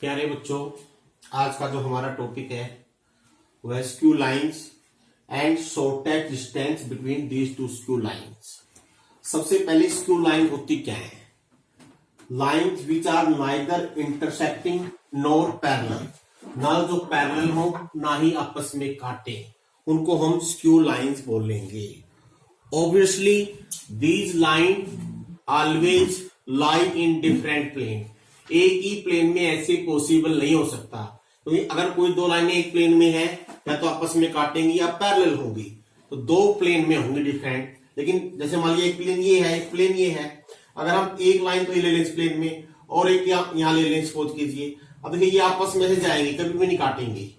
प्यारे बच्चों, आज का जो हमारा टॉपिक है वह skew lines and shortest distance between these two skew lines. सबसे पहले स्क्यू लाइन होती क्या है? Lines which are neither intersecting nor parallel, ना जो पैरेलल हो ना ही आपस में काटे, उनको हम स्क्यू लाइंस बोलेंगे। Obviously these line always lie in different plane. एक ही प्लेन में ऐसे पॉसिबल नहीं हो सकता, क्योंकि अगर कोई दो लाइनें एक प्लेन में है या तो आपस में काटेंगी या पैरेलल होंगी, तो दो प्लेन में होंगी डिफरेंट। लेकिन जैसे मान लीजिए एक प्लेन ये है, एक प्लेन ये है, अगर हम एक लाइन तो ये ले लें इस प्लेन में और एक यहाँ ले लें, सपोज कीजिए। अब देखिए ये आपस में से जाएंगे, कभी भी नहीं काटेंगे।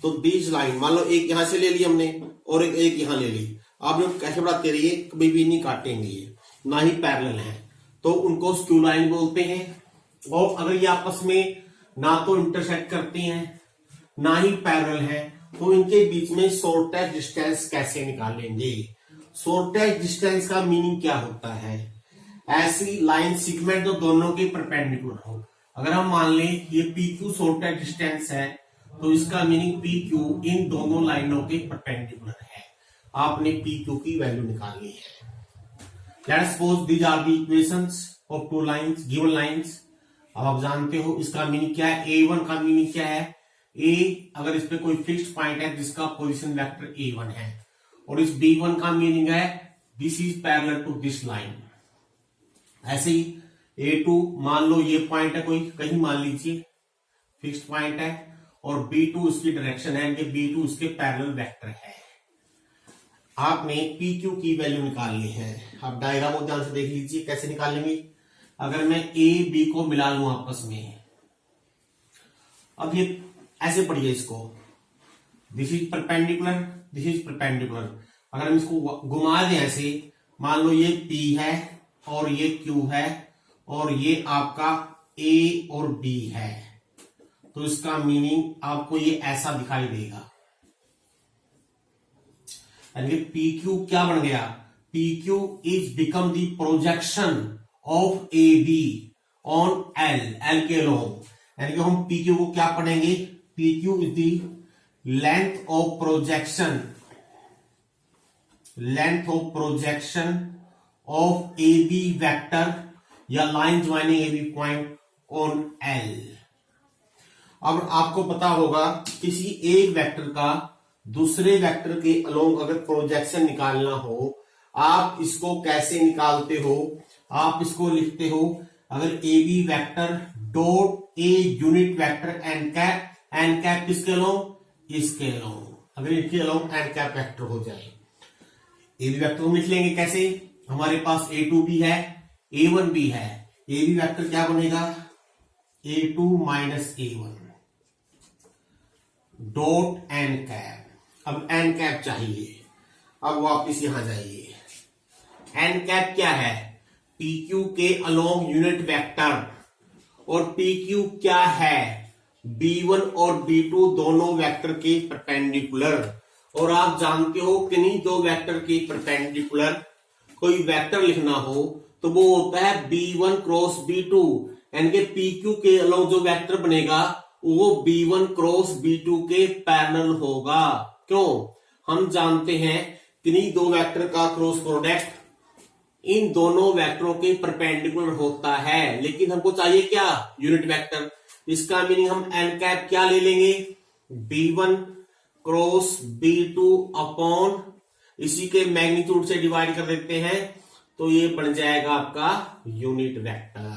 तो दीज लाइन, मान लो एक यहां से ले ली हमने और एक यहां ले ली, आप लोग कैसे बढ़ाते रहिए, कभी भी नहीं काटेंगे ये, ना ही पैरेलल है, तो उनको स्क्यू लाइन बोलते हैं। और अगर ये आपस में ना तो इंटरसेक्ट करती हैं ना ही पैरेलल है, तो इनके बीच में शॉर्टेस्ट डिस्टेंस कैसे निकालेंगे? शॉर्टेस्ट डिस्टेंस का मीनिंग क्या होता है? ऐसी लाइन सेगमेंट जो दोनों के परपेंडिकुलर हो। अगर हम मान लें ये PQ शॉर्टेस्ट डिस्टेंस है, तो इसका मीनिंग PQ इन दोनों लाइनों के परपेंडिकुलर है। आपने PQ की वैल्यू निकालनी है। Let's suppose these are the equations of two lines, given lines. अब आप जानते हो इसका मीनिंग क्या है। A1 का मीनिंग क्या है? A अगर इस पे कोई फिक्स्ड पॉइंट है जिसका पोजीशन वेक्टर A1 है, और इस B1 का मीनिंग है this is parallel to this line. ऐसे ही A2 मान लो ये पॉइंट है, कोई कहीं मान लीजिए फिक्स्ड पॉइंट है, और B2 इसकी डायरेक्शन है, B2 इसके पैरेलल वेक्टर है। आपने PQ की वैल्यू निकालनी है। आप डायग्राम को ध्यान से देख लीजिए कैसे निकालेंगे। अगर मैं A B को मिला लूं आपस में, अब ये ऐसे पढ़िए इसको, this is perpendicular, this is perpendicular. अगर हम इसको घुमा दें ऐसे, मान लो ये P है और ये Q है और ये आपका A और B है, तो इसका मीनिंग आपको ये ऐसा दिखाई देगा। यानी PQ क्या बन गया? PQ is become the projection of AB on L के अलोंग। यानी कि हम PQ को क्या पढ़ेंगे? PQ is the length of projection of AB vector या line joining AB point on L। अब आपको पता होगा किसी एक वेक्टर का दूसरे वेक्टर के अलोंग अगर प्रोजेक्शन निकालना हो, आप इसको कैसे निकालते हो? आप इसको लिखते हो, अगर AB vector dot A unit vector n cap किसके अलोंग? इसके अलोंग। अगर इसके अलोंग एन कैप वेक्टर हो जाए, AB वेक्टर को लिख लेंगे कैसे? हमारे पास A2 भी है, A1 भी है। AB वेक्टर क्या बनेगा? A2 minus A1 dot n cap. अब एन कैप चाहिए। अब वापिस यहां जाइए। एन कैप क्या है? PQ के अलोंग यूनिट वेक्टर, और PQ क्या है? B1 और B2 दोनों वेक्टर के परपेंडिकुलर। और आप जानते हो किन्हीं दो वेक्टर के परपेंडिकुलर कोई वेक्टर लिखना हो तो वो होता है B1 क्रॉस B2। यानी कि PQ के अलोंग जो वेक्टर बनेगा वो B1 क्रॉस B2 के पैरेलल होगा। क्यों? हम जानते हैं किन्हीं दो वेक्टर का क्रॉस प्रोडक्ट इन दोनों वेक्टरों के परपेंडिकुलर होता है, लेकिन हमको चाहिए क्या? Unit vector. इसका मीनिंग हम एन कैप क्या ले लेंगे? B1 क्रॉस B2 अपॉन इसी के मैग्नीट्यूड से डिवाइड कर देते हैं, तो ये बन जाएगा आपका यूनिट वेक्टर।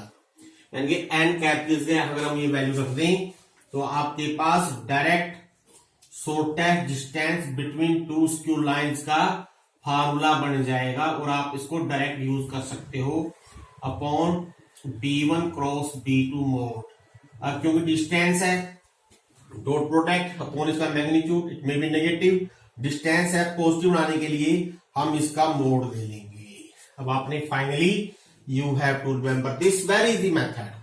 यानी कि एन कैप की जगह अगर हम ये वैल्यू रख दें तो आपके पास direct shortest distance between two skew lines का फार्मूला बन जाएगा, और आप इसको डायरेक्ट यूज कर सकते हो upon B1 cross B2 mode. अब क्योंकि डिस्टेंस है, डॉट प्रोडक्ट अपॉन इसका magnitude, it may be negative, distance है, पॉजिटिव बनाने के लिए हम इसका मोड ले लेंगे। अब आपने finally you have to remember this very easy method.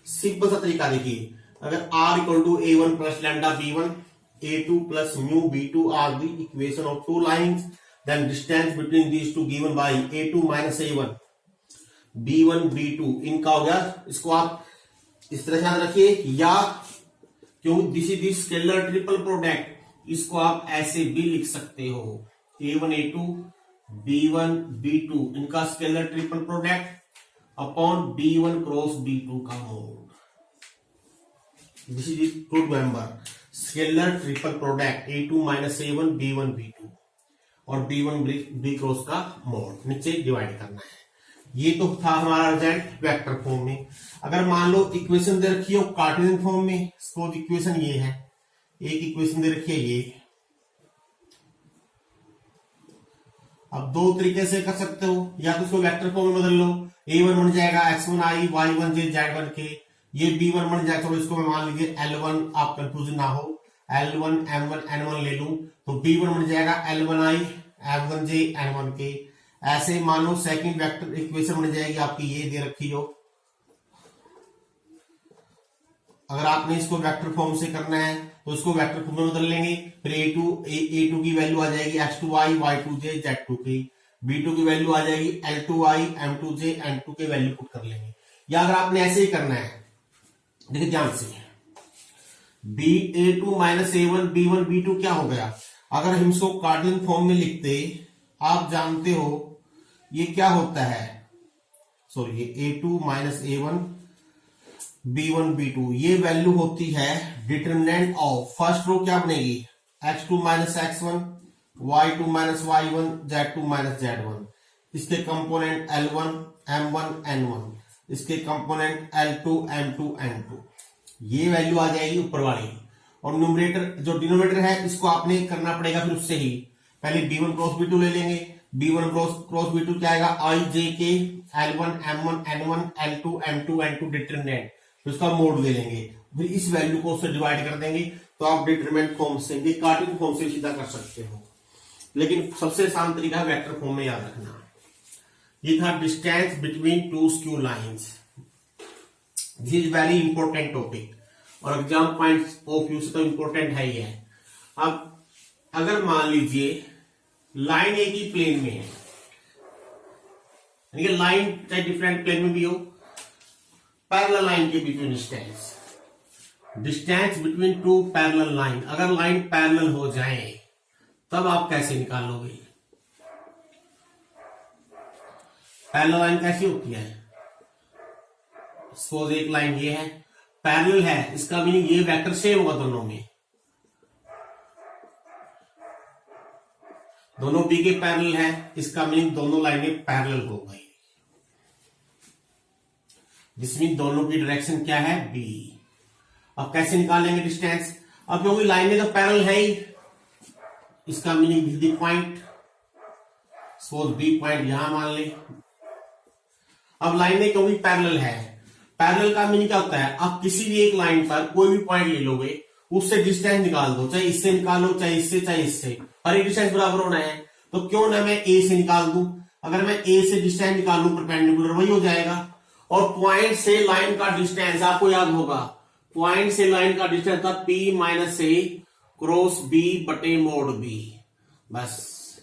Simple सा तरीका देखिए, अगर R equal to A1 plus lambda B1, A2 plus mu B2 are the equation of two lines, then distance between these two given by A2 minus A1, B1 B2 इनका हो गया। इसको आप इस तरह से याद रखिए, या क्यों, this is the scalar triple product, इसको आप ऐसे भी लिख सकते हो, A1 A2 B1 B2 इनका scalar triple product upon B1 cross B2 का mode. This is good member, scalar triple product A2 minus A1 B1 B2 और B1 B क्रॉस का मोड नीचे डिवाइड करना है। ये तो था हमारा रिजल्ट वेक्टर फॉर्म में। अगर मान लो इक्वेशन दे रखी हो कार्टेशियन फॉर्म में, सपोज इक्वेशन ये है, एक इक्वेशन दे रखी है ये, अब दो तरीके से कर सकते हो, या तो इसको वेक्टर फॉर्म में बदल लो, A1 बन जाएगा X1I Y1J Z1K, ये B1 बन जाएगा, चलो इसको मैं मान लीजिए L1, आप कंफ्यूजन ना हो, L1 M1 N1 ले लूं तो B1 बन जाएगा L1I M1J N1K। ऐसे मान लो सेकंड वेक्टर इक्वेशन बन जाएगी आपकी, ये दे रखी हो, अगर आपने इसको वेक्टर फॉर्म से करना है तो इसको वेक्टर फॉर्म में बदल लेंगे, फिर A2 की वैल्यू आ जाएगी X2I Y2J Z2K, B2 की वैल्यू आ जाएगी L2I M2J N2 के वैल्यू पुट कर लेंगे। या अगर आपने ऐसे ही करना है, देखिए ध्यान से, A2 minus A1 B1 B2 क्या हो गया, अगर हम इसको कार्टेशियन फॉर्म में लिखते, आप जानते हो ये क्या होता है, सॉरी ये A2 minus A1 B1 B2 ये वैल्यू होती है डिटरमिनेंट ऑफ, फर्स्ट रो क्या बनेगी X2 minus X1 Y2 minus Y1 Z2 minus Z1, इसके कंपोनेंट L1 M1 N1, इसके कंपोनेंट L2 M2 N2, ये वैल्यू आ जाएगी ऊपर वाली। और न्यूमरेटर जो डिनोमिनेटर है इसको आपने करना पड़ेगा फिर उससे ही, पहले B1 क्रॉस B2 ले लेंगे, B1 क्रॉस B2 क्या आएगा I J K L1 M1 N1 L2 M2 N2 determinant, तो इसका मोड ले लेंगे, फिर इस वैल्यू को उससे डिवाइड कर देंगे, तो आप डिटरमिनेंट फॉर्म से भी कार्टेशियन फॉर्म से सीधा कर सकते हो, लेकिन सबसे आसान तरीका है वेक्टर फॉर्म में याद रखना। ये था distance between two skew lines, this is very important topic और एग्जाम पॉइंट ऑफ व्यू से तो इंपॉर्टेंट है ही है। अब अगर मान लीजिए लाइन एक ही प्लेन में है, यानी कि लाइन चाहे डिफरेंट प्लेन में भी हो, पैरेलल लाइन के बीच में distance between to parallel line, अगर लाइन पैरेलल हो जाए तब आप कैसे निकालोगे, पैरेलल लाइन कैसी होती है, सपोज एक लाइन ये है पैरेलल है, इसका मीनिंग ये वेक्टर सेम होगा दोनों में, दोनों बी के पैरेलल है, इसका मीनिंग दोनों लाइनें पैरेलल हो गई, जिसमें दोनों की डायरेक्शन क्या है बी। अब कैसे निकालेंगे डिस्टेंस, अब क्योंकि लाइनें तो पैरेलल है ही, इसका meaning the point, suppose B point यहां मान ले। अब लाइनें क्योंकि पैरेलल है, पैरेलल का मीनिंग क्या होता है, आप किसी भी एक लाइन पर कोई भी पॉइंट ले लोगे, उससे डिस्टेंस निकाल दो, चाहे इससे निकालो चाहे इससे, हर एक डिस्टेंस बराबर होना है, तो क्यों ना मैं ए से निकाल दूं, अगर मैं ए से डिस्टेंस निकालूं परपेंडिकुलर वही हो जाएगा। और पॉइंट से लाइन का डिस्टेंस आपको याद होगा, पॉइंट से लाइन का डिस्टेंस था P माइनस ए क्रॉस B बटे मोड B, बस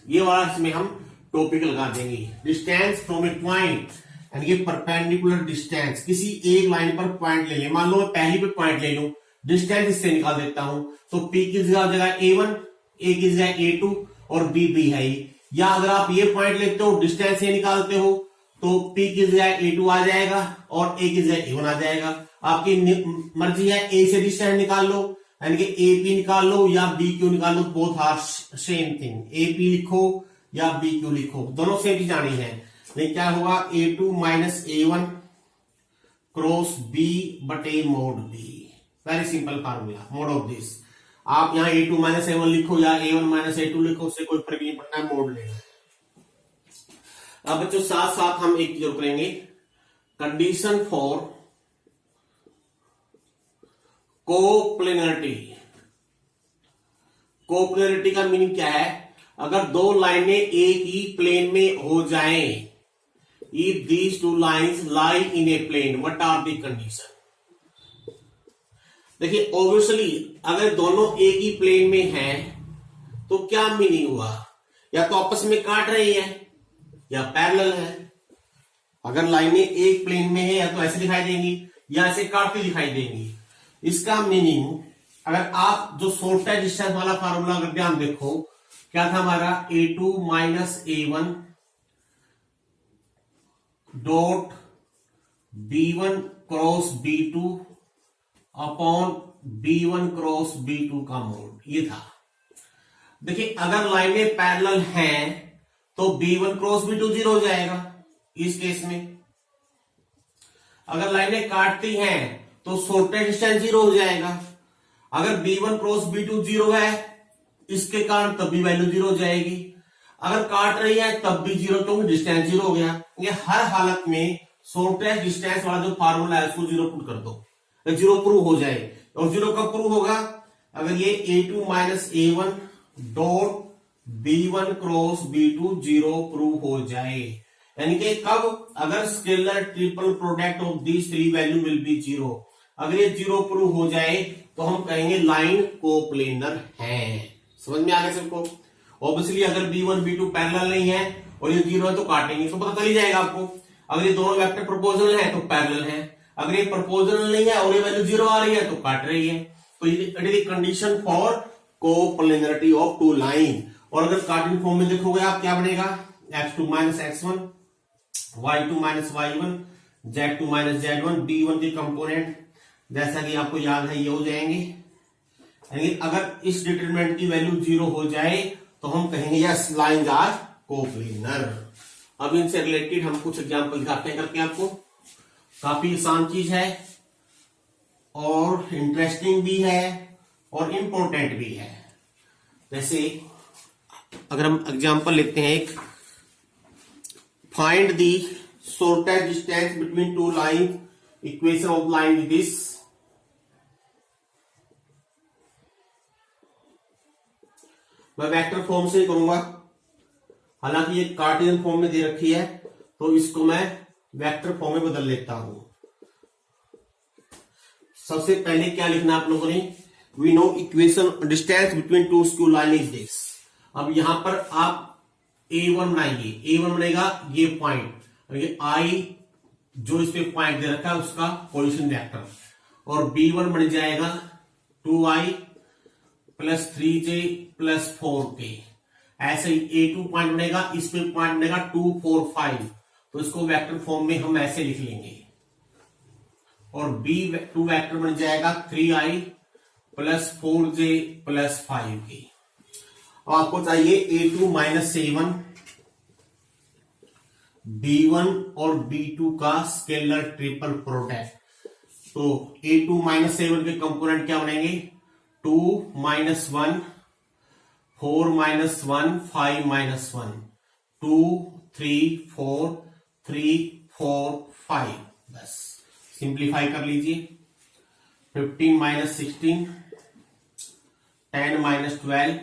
ये वाला इसमें हम टॉपिक लगा देंगे, डिस्टेंस फ्रॉम ए पॉइंट, यानी कि परपेंडिकुलर डिस्टेंस, किसी एक लाइन पर पॉइंट ले लें, मान लो मैं पहली पे पॉइंट ले लूं, डिस्टेंस इससे निकाल देता हूं, तो P की जगह A1, A की जगह A2 और B है ही। या अगर आप ये पॉइंट लेते हो डिस्टेंस ये निकालते हो, तो P की जगह A2 आ जाएगा और A की जगह A1 आ जाएगा, आपकी मर्जी है, A से डिस्टेंस निकाल लो यानी कि AP निकाल लो या BQ निकाल लो, both are same thing, AP लिखो या BQ लिखो, दोनों सेम चीज आनी है। लेकिन क्या होगा A2 minus A1 cross B बटे mode B, very simple formula, mode of this. आप यहां A2 माइनस A1 लिखो या A1 माइनस A2 लिखो, उससे कोई फर्क नहीं पड़ता है, मोड लेना है। अब बच्चों साथ साथ हम एक चीज करेंगे, कंडीशन फॉर कोप्लेनरिटी। कोप्लेनरिटी का मीनिंग क्या है, अगर दो लाइनें एक ही प्लेन में हो जाएं, if these two lines lie in a plane, what are the condition. देखिए ऑब्वियसली अगर दोनों एक ही प्लेन में हैं तो क्या मीनिंग हुआ, या तो आपस में काट रही है या पैरेलल है। अगर लाइनें एक प्लेन में है या तो ऐसे दिखाई देंगी या ऐसे काटती दिखाई देंगी, इसका मीनिंग अगर आप जो शॉर्टेस्ट डिस्टेंस वाला फार्मूला अगर ध्यान देखो, क्या था हमारा, A2 minus A1 dot B1 cross B2 upon B1 cross B2 का मोड, ये था। देखिए अगर लाइनें पैरेलल हैं तो B1 क्रॉस B2 जीरो हो जाएगा इस केस में। अगर लाइनें काटती हैं तो शॉर्टेस्ट डिस्टेंस जीरो हो जाएगा। अगर B1 क्रॉस B2 जीरो है इसके कारण तब भी वैल्यू जीरो हो जाएगी। अगर काट रही है तब भी जीरो, क्योंकि डिस्टेंस जीरो हो गया। ये हर हालत में शॉर्टेस्ट डिस्टेंस वाला जो फार्मूला है उसको जीरो पुट कर दो, जीरो प्रूव हो जाए। और जीरो कब प्रूव होगा, अगर ये A2 minus A1 dot B1 cross B2 zero prove हो जाए। यानी कि कब, अगर scalar triple product of these three value will be zero. अगर ये जीरो प्रूव हो जाए तो हम कहेंगे लाइन कोप्लेनर है। समझ में आ गया सबको। ऑब्वियसली अगर B1 B2 पैरेलल नहीं है और ये जीरो है तो काटेंगे तो पता चल ही जाएगा आपको। अगर ये दोनों वेक्टर प्रोपोर्शनल है तो पैरेलल है, अगर ये प्रोपोर्शनल नहीं है और ये वैल्यू जीरो आ रही है तो काट रही है। तो ये condition for coplanarity of two line. और अगर कार्टेशियन फॉर्म में देखोगे आप, क्या बनेगा, x2 minus x1, y2 minus y1, z2 minus z1, b1 के कंपोनेंट जैसा कि आपको याद है ये हो जाएंगे। यानी अगर इस डिटरमिनेंट की वैल्यू जीरो हो जाए तो हम कहेंगे यस लाइंस आर कोप्लेनर। अब इनसे रिलेटेड हम कुछ एग्जांपल दिखाते हैं करके आपको। काफी आसान चीज है और इंटरेस्टिंग भी है और इंपॉर्टेंट भी है। जैसे अगर हम एग्जांपल लेते हैं एक, find the shortest distance between to line, equation of line with this. मैं वेक्टर फॉर्म से करूंगा, हालांकि ये कार्टेशियन फॉर्म में दे रखी है तो इसको मैं वेक्टर फॉर्म में बदल लेता हूं। सबसे पहले क्या लिखना आप लोगों ने, we know equation distance between two skew line is this. अब यहां पर आप A1 बनाएंगे, A1 बनेगा ये पॉइंट, ये I जो इस पे पॉइंट दे रखा है उसका पोजीशन वेक्टर, और B1 बन जाएगा 2I plus 3J plus 4K। ऐसे ही A2 पॉइंट बनेगा, इस पे पॉइंट बनेगा 2 4 5, तो इसको वेक्टर फॉर्म में हम ऐसे लिख लेंगे। और B2 वेक्टर बन जाएगा 3I plus 4J plus 5K। अब आपको चाहिए A2 माइनस A1, B1 और B2 का स्केलर ट्रिपल प्रोडक्ट। तो A2 माइनस A1 के कंपोनेंट क्या बनेंगे, 2 माइनस 1, 4 माइनस 1, 5 माइनस 1, 2 3 4 3 4 5। बस सिंप्लीफाई कर लीजिए। 15 minus 16, 10 minus 12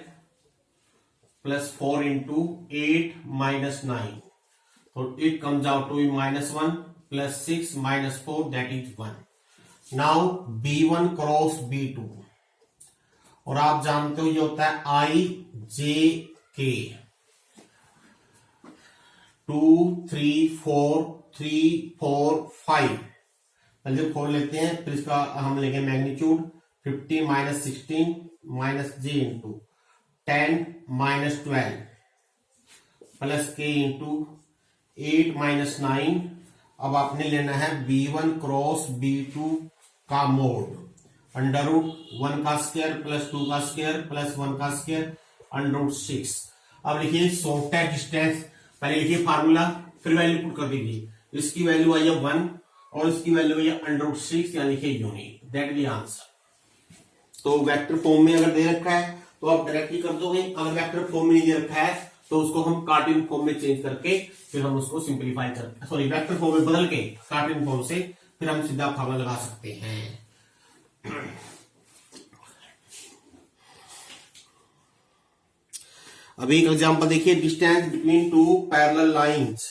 plus 4 into 8 minus 9, तो it comes out to be minus 1 plus 6 minus 4, that is 1. Now B1 cross B2, और आप जानते हो ये होता है I J K, 2 3 4 3 4 5। पहले 4 लेते हैं, फिर इसका हम लेंगे magnitude. 15 minus 16 minus J into 10 minus 12 plus K into 8 minus 9। अब आपने लेना है B1 क्रॉस B2 का मोड, अंडर रूट 1 का स्क्वायर प्लस 2 का स्क्वायर प्लस 1 का स्क्वायर अंडर रूट 6। अब लिखिए शॉर्टेस्ट डिस्टेंस, पहले लिखिए फार्मूला फिर वैल्यू पुट कर दीजिए। इसकी वैल्यू आई है 1 और इसकी वैल्यू आई है अंडर रूट 6, यानी लिखिए यूनिट, दैट इज आंसर। तो वेक्टर फॉर्म में अगर दे रखा है तो आप डायरेक्टली कर दोगे, अगर वेक्टर फॉर्म में नहीं दे रखा है तो उसको हम कार्टेशियन फॉर्म में चेंज करके फिर हम उसको सिंप्लीफाई करके, सॉरी वेक्टर फॉर्म में बदल के कार्टेशियन फॉर्म से फिर हम सीधा फार्मूला लगा सकते हैं। अभी एक एग्जांपल देखिए, distance between to parallel lines.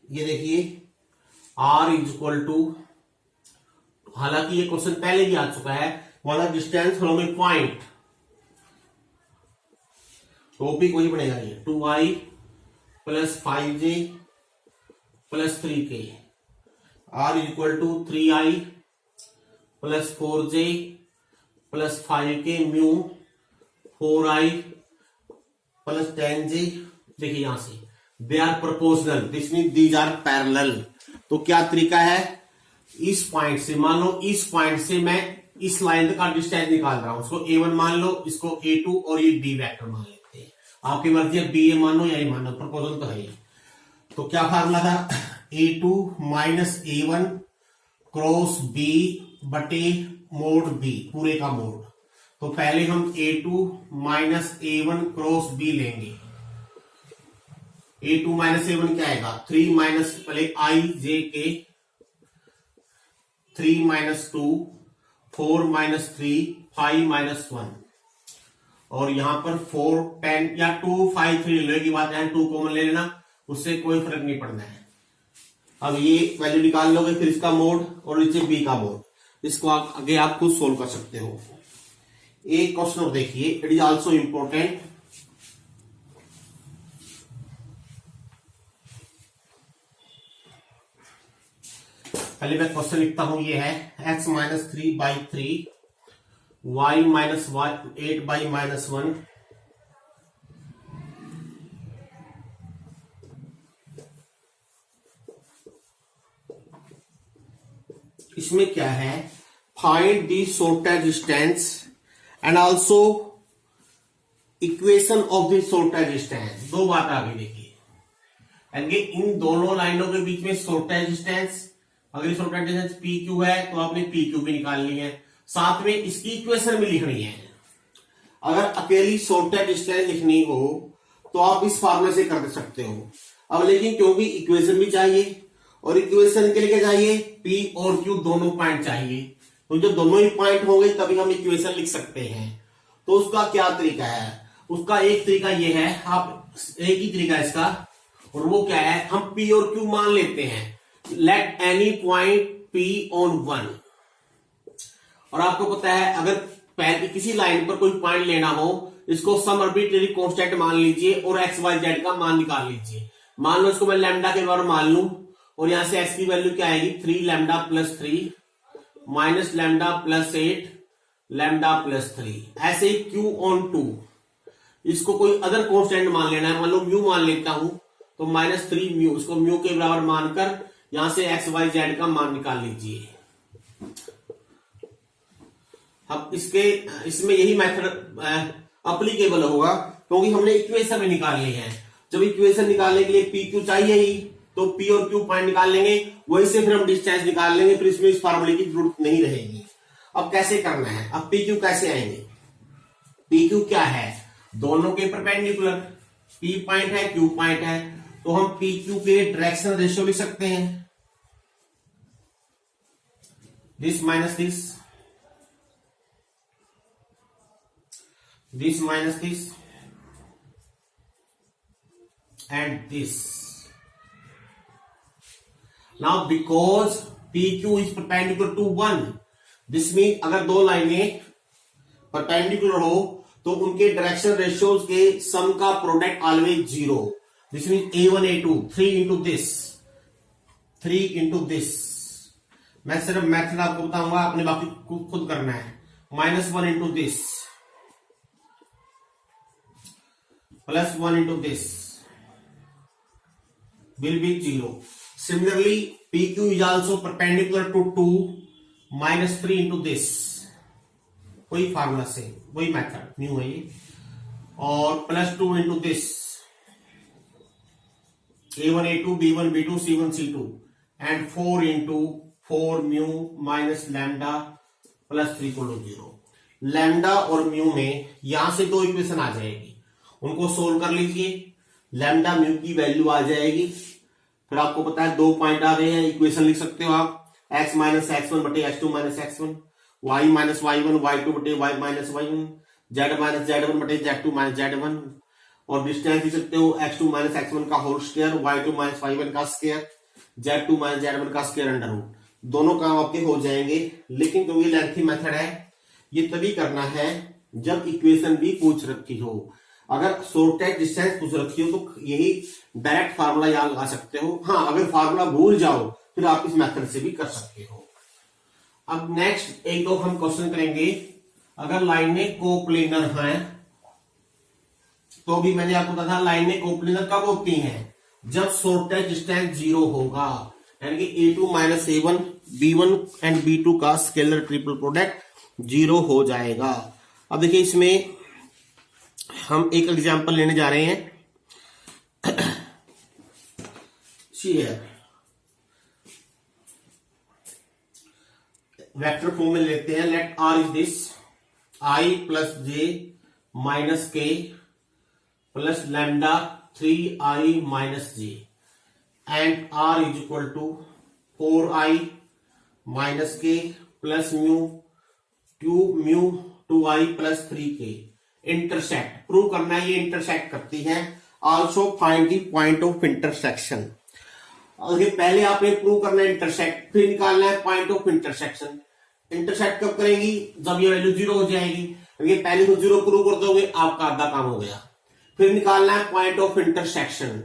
ये देखिए R इज इक्वल टू, हालांकि ये क्वेश्चन पहले भी आ चुका है, वाला distance from a point, topic वही बनेगा ये 2I plus 5J plus 3K। R is equal to 3I plus 4J plus 5k mu 4i plus 10j। देखिए यहां से they are proportional, this mean these are parallel. तो क्या तरीका है, इस पॉइंट से, मान लो इस पॉइंट से मैं इस लाइन का डिस्टेंस निकाल रहा हूं, इसको a1 मान लो, इसको a2 और ये b वेक्टर मान लेते हैं। आपकी मर्जी है b a मानो या a मानो, प्रपोजल तो है ये। तो क्या फार्मूला था, a2 minus a1 cross b बटे मोड b, पूरे का मोड। तो पहले हम a2 minus a1 cross b लेंगे। a2 माइनस a1 क्या आएगा, 3 माइनस पहले i j k, 3 minus 2, 4 minus 3, 5 minus 1, और यहां पर 4 10 या 2 5 3 ले की बात है, 2 कॉमन ले लेना, उससे कोई फर्क नहीं पड़ना है। अब ये वैल्यू निकाल लोगे, फिर इसका मोड और नीचे b का मोड, इसको आगे आप खुद सोल्व कर सकते हो। एक क्वेश्चन और देखिए, इट इज ऑल्सो इंपॉर्टेंट। पहले मैं क्वेश्चन लिखता हूं, ये है x माइनस 3/3 y माइनस 8/-1 इसमें क्या है, find the shortest distance and also equation of the shortest distance. दो बात आगे देखिए, यानी इन दोनों लाइनों के बीच में शॉर्टेस्ट डिस्टेंस, अगर शॉर्टेस्ट डिस्टेंस पी क्यू है तो आपने पी क्यू भी निकालनी है, साथ में इसकी इक्वेशन भी लिखनी है। अगर अकेली शॉर्टेस्ट डिस्टेंस लिखनी हो तो आप इस फॉर्मूले से कर सकते हो। अब लेकिन क्योंकि इक्वेशन भी चाहिए, और इक्वेशन के लिए क्या चाहिए, पी और क्यू दोनों पॉइंट चाहिए, तो जब दोनों ही पॉइंट होंगे तभी हम इक्वेशन लिख सकते हैं। तो उसका क्या तरीका है, उसका एक तरीका ये है, आप एक ही तरीका है इसका, और वो क्या है, हम पी और क्यू मान लेते हैं, let any point P on 1। और आपको पता है अगर पहले किसी लाइन पर कोई पॉइंट लेना हो, इसको सम आर्बिट्रेरी कांस्टेंट मान लीजिए और एक्स वाई जेड का मान निकाल लीजिए। मान लो इसको मैं लैम्डा के बराबर मान लूं, और यहां से एक्स की वैल्यू क्या आएगी, 3 lambda plus 3 minus lambda plus 8 lambda plus 3। ऐसे ही क्यू ऑन 2, इसको कोई अदर कांस्टेंट मान लेना है, मान लो म्यू मान लेता हूं, तो -3 म्यू, इसको म्यू के बराबर मानकर यहां से एक्स वाई जेड का मान निकाल लीजिए। अब इसमें यही मेथड अप्लीकेबल होगा, क्योंकि हमने इक्वेशन भी निकाल ली है। जब इक्वेशन निकालने के लिए पी क्यू चाहिए ही, तो पी और क्यू पॉइंट निकाल लेंगे, वही से फिर हम डिस्टेंस निकाल लेंगे, फिर इसमें इस फार्मूले की जरूरत नहीं रहेगी। अब कैसे करना है, अब पी क्यू कैसे आएंगे, पी क्यू क्या है, दोनों के परपेंडिकुलर, पी पॉइंट है क्यू पॉइंट है, तो हम पी क्यू के डायरेक्शन रेशियो लिख सकते हैं, this minus this minus this and this. Now because PQ is perpendicular to 1, this mean अगर दो लाइनें परपेंडिकुलर हो तो उनके डायरेक्शन रेशियोज के सम का product always 0। This mean A1 A2 3 into this. मैं सिर्फ मेथड आपको बताऊंगा, आपने बाकी खुद करना है। -1 into this +1 into this will be 0. Similarly, PQ is also perpendicular to 2 -3 into this. वही फार्मूला से, वही मेथड न्यू है ये, और +2 into this, A1 A2 B1 B2 C1 C2 and 4 into 4 mu minus lambda +3 को 0। लैम्डा और mu में यहां से दो इक्वेशन आ जाएगी, उनको सोल्व कर लीजिए, लैम्डा म्यू की वैल्यू आ जाएगी। फिर आपको पता है दो पॉइंट आ गए हैं, इक्वेशन लिख सकते हो आप, x माइनस x1 बटे x2 minus x1, y minus y1 y2 बटे y minus y1, z minus z1 बटे z2 माइनस z1, और डिस्टेंस लिख सकते हो x2 माइनस x1 का whole square, y2 minus y1 का स्क्वायर, z2 माइनस z1 का स्क्वायर अंडर रूट। दोनों काम आपके हो जाएंगे, लेकिन क्योंकि लेंथी मेथड है, ये तभी करना है जब इक्वेशन भी पूछ रखी हो। अगर शॉर्टेस्ट डिस्टेंस पूछ रखी हो तो यही डायरेक्ट फार्मूला याद लगा सकते हो। हाँ, अगर फार्मूला भूल जाओ फिर आप इस मेथड से भी कर सकते हो। अब नेक्स्ट एक दो हम क्वेश्चन करेंगे। अगर लाइनें कोप्लेनर हैं तो भी मैंने आपको बताया लाइनें कोप्लेनर कब होती हैं, जब शॉर्टेस्ट डिस्टेंस 0 होगा, यानी कि A2 minus A1 B1 and B2 का स्केलर ट्रिपल प्रोडक्ट 0 हो जाएगा। अब देखिए इसमें हम एक एग्जांपल लेने जा रहे हैं। वेक्टर फॉर्म में लेते हैं। Let R is this I plus J minus K plus lambda 3I minus J and R is equal to 4I minus K plus mu 2I plus 3K। Intersect prove करना है, ये intersect करती है। Also find the point of intersection. पहले आपने prove करना है intersect, फिर निकालना है पॉइंट ऑफ इंटरसेक्शन। इंटरसेक्ट कब करेंगी, जब ये वैल्यू 0 हो जाएगी। ये पहले तो 0 प्रूव कर दोगे, आपका आधा काम हो गया। फिर निकालना है पॉइंट ऑफ इंटरसेक्शन।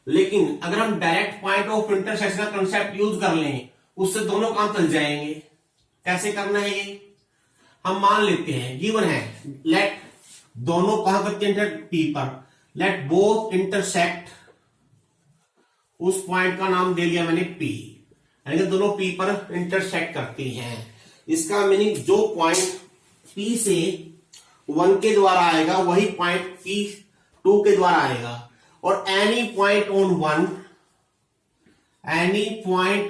लेकिन अगर हम डायरेक्ट पॉइंट ऑफ इंटरसेक्शन का कंसेप्ट यूज कर लें, उससे दोनों काम चल जाएंगे। कैसे करना है ये, हम मान लेते हैं गिवन है, लेट दोनों कहां करते हैं, P पर। लेट बोथ इंटरसेक्ट, उस पॉइंट का नाम दे लिया मैंने P, यानी कि दोनों P पर इंटरसेक्ट करती हैं। इसका मीनिंग जो पॉइंट P से 1 के द्वारा आएगा वही पॉइंट P 2 के द्वारा आएगा। और एनी पॉइंट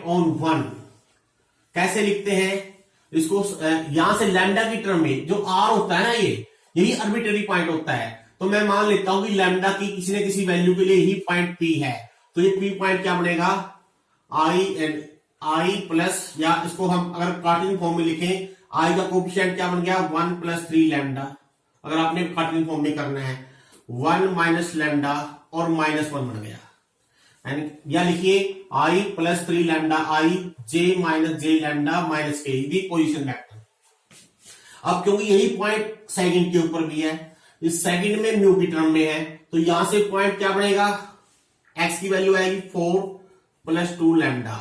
ऑन वन कैसे लिखते हैं इसको, यहां से लैम्डा की टर्म में जो R होता है ना, यही आर्बिट्रेरी पॉइंट होता है। तो मैं मान लेता हूं कि लैम्डा की किसी न किसी वैल्यू के लिए ही पॉइंट P है, तो ये P पॉइंट क्या बनेगा, I प्लस, या इसको हम अगर कार्टेशियन फॉर्म में लिखें, I का कोफिशिएंट क्या बन गया 1 प्लस 3 लैम्डा। अगर आपने कार्टेशियन फॉर्म में करना है 1 माइनस लैम्डा और -1 बन गया। या लिखिए I plus 3 lambda I J minus J lambda minus K, the position vector. अब क्योंकि यही पॉइंट सेकंड के ऊपर भी है, इस सेकंड में म्यू की टर्म में है, तो यहां से पॉइंट क्या बनेगा, x की वैल्यू आएगी 4 प्लस 2 लैम्डा,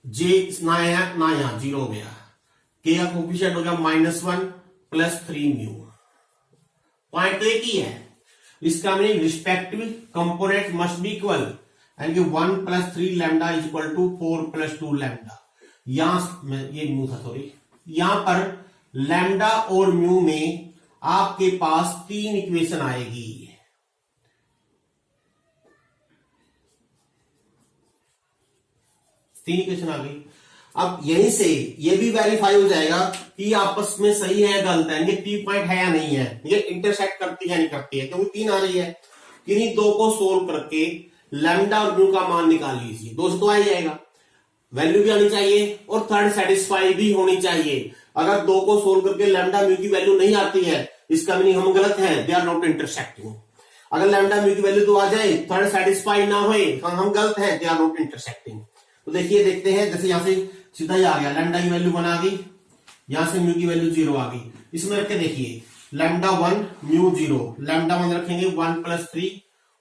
J ना यहां 0 हो गया, K का कोफिशिएंट हो गया -1 प्लस 3 म्यू। पॉइंट तो एक ही है, इसका meaning respective component must be equal, यानी कि 1 plus 3 lambda is equal to 4 plus 2 lambda. यहां ये म्यू था, सॉरी, यहां पर लैम्डा और म्यू में आपके पास 3 इक्वेशन आएगी। तीन इक्वेशन आ गई। अब यहीं से ये भी वेरीफाई हो जाएगा कि आपस में सही है गलत है, ये P पॉइंट है या नहीं है, ये इंटरसेक्ट करती है नहीं करती है, क्योंकि 3 आ रही है। किन्हीं दो को सोल्व करके लैम्डा और म्यू का मान निकाल लीजिए, 2 से तो आ ही जाएगा, वैल्यू भी आनी चाहिए और थर्ड सेटिस्फाई भी होनी चाहिए। अगर 2 को सोल्व करके लैम्डा म्यू की वैल्यू नहीं आती है, इसका मीनिंग हम गलत है, दे आर नॉट इंटरसेक्टिंग। अगर लैम्डा म्यू की वैल्यू तो आ जाए, थर्ड सेटिस्फाई ना होए, हम गलत है, दे आर नॉट इंटरसेक्टिंग। तो देखिए, देखते हैं, जैसे यहां से सीधा ही आ गया, लैम्डा की वैल्यू 1 आ गई, यहां से म्यू की वैल्यू 0 आ गई। इसमें रख के देखिए, लैम्डा 1 म्यू 0, लैम्डा 1 रखेंगे 1 प्लस 3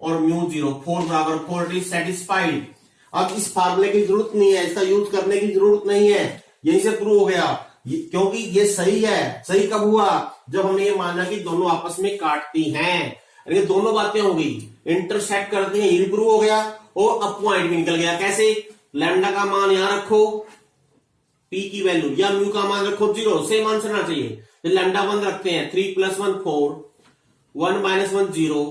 और म्यू 0, 4 बराबर 4, इट इज सेटिस्फाइड। अब इस फार्मूले की जरूरत नहीं है, इसका यूज करने की जरूरत नहीं है, यहीं से प्रूव हो गया, क्योंकि ये सही है। सही कब हुआ, जब हमने ये माना कि दोनों आपस में काटती हैं, ये दोनों बातें हो गई, इंटरसेक्ट करते हैं, ये प्रूव हो गया, और अब पॉइंट भी निकल गया। कैसे, लैम्डा का मान यहां रखो, P की वैल्यू, या म्यू का मान रखो 0, सेम आंसर आना चाहिए। तो लैम्डा 1 रखते हैं, 3 प्लस 1 4, 1 माइनस 1 0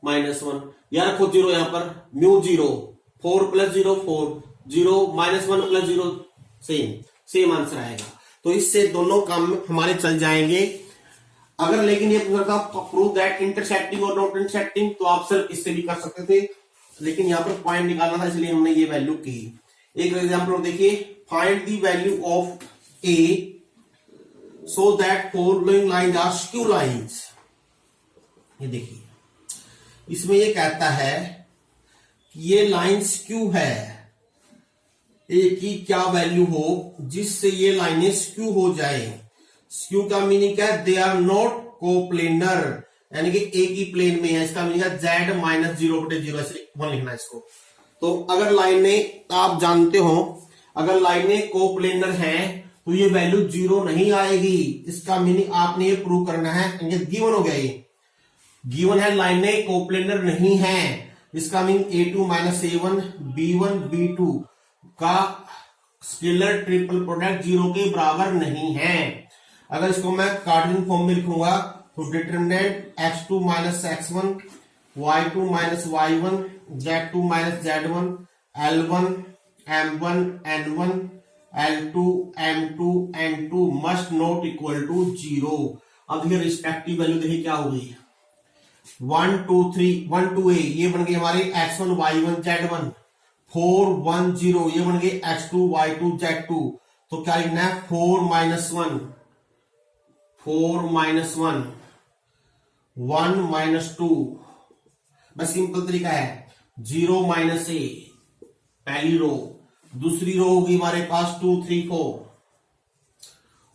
-1, या रखो 0 यहां पर, mu 0, 4 plus 0 4, 0 minus 1 plus 0, same answer आएगा। तो इससे दोनों काम हमारे चल जाएंगे। अगर लेकिन ये पूछा था प्रूव दैट इंटरसेक्टिंग और नॉट इंटरसेक्टिंग, तो आप सिर्फ इससे भी कर सकते थे, लेकिन यहां पर पॉइंट निकालना था, इसलिए हमने ये वैल्यू की। एक एग्जांपल देखिए, find the value of A so that following lines are skew lines. ये देखिए, इसमें ये कहता है कि ये लाइन स्क्यू है, A की क्या वैल्यू हो जिससे ये लाइनें स्क्यू हो जाए। स्क्यू का मीनिंग क्या है, दे आर नॉट कोप्लेनर, यानी कि A की प्लेन में है, इसका मीनिंग है Z माइनस 0/0, ऐसे 1 लिखना है इसको। तो अगर लाइनें, आप जानते हो, अगर लाइनें कोप्लेनर हैं तो ये वैल्यू 0 नहीं आएगी। इसका मीनिंग आपने ये प्रूव करना है, ये गिवन हो गया, ये गिवन है, लाइनें कोप्लेनर नहीं है। इसका meaning A2 minus A1 B1 B2 का स्केलर ट्रिपल प्रोडक्ट 0 के बराबर नहीं है। अगर इसको मैं कार्टेशियन फॉर्म में लिखूंगा तो determinant x2 minus x1 y2 minus y1 z2 minus z1 L1 m1 n1 L2 m2 n2 must not equal to 0। अब ये रिस्पेक्टिव वैल्यू देखिए क्या होगी, 1 2 3 1 2 a ये बन गए हमारे x1 y1 z1, 4 1 0 ये बन गए x2 y2 z2। तो क्या लिखना है, 4 माइनस 1 4 माइनस 1 1 माइनस 2। बस सिंपल तरीका है, 0 माइनस ए पहली रो, दूसरी रो होगी हमारे पास 2 3 4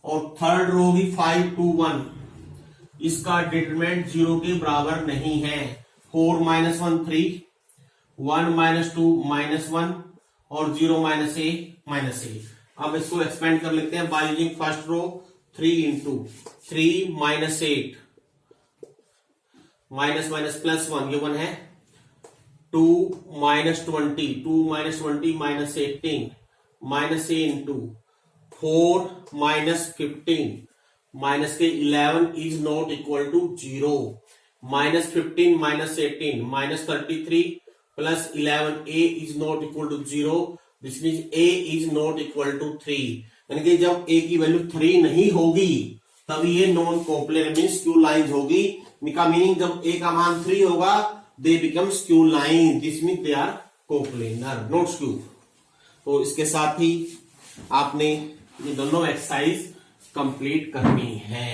और थर्ड रो होगी 5 2 1। इसका डिटरमिनेंट 0 के बराबर नहीं है। 4 माइनस 1 3, 1 माइनस 2 माइनस 1 और 0 माइनस ए माइनस ए। अब इसको एक्सपेंड कर लेते हैं by using first row, 3 into 3 minus 8 minus minus plus 1 ये 1 है, 2 minus 20 2 minus 20 minus 18 minus a into 4 minus 15 minus के 11 is not equal to 0। Minus 15 minus 18 minus 33 plus 11 a is not equal to 0। This means a is not equal to 3। यानी कि जब ए की value 3 नहीं होगी तब ये non coplanar mean skew line होगी। इनका मीनिंग जब ए का मान 3 होगा they become skew line, this mean they are coplanar not skew. तो इसके साथ ही आपने ये दोनों एक्सरसाइज कंप्लीट करनी है।